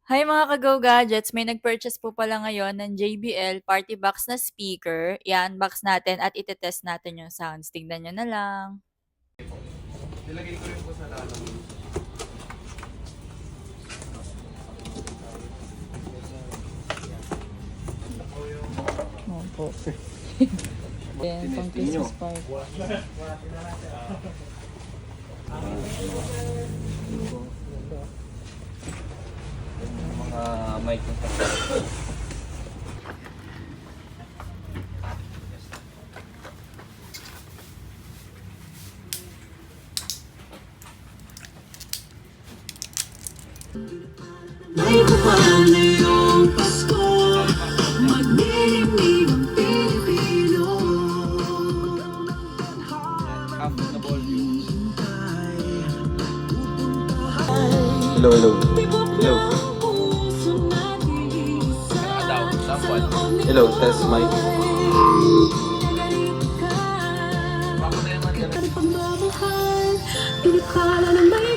Hi mga ka-Go Gadgets! May nag-purchase po pala ngayon ng JBL Party Box na speaker. I-unbox natin at itetest natin yung sounds. Tignan nyo na lang. Nilagay ko rin po sa lalong. Opo. Then, pang Christmas party. Mga mic ng kapatid. May kapal na iyong Pasko, magniningning ang Pilipino. Half na volume. Hello, hello. Hello. Daw, sample. Hello, test mic. Pagmamahal, pinikala ng may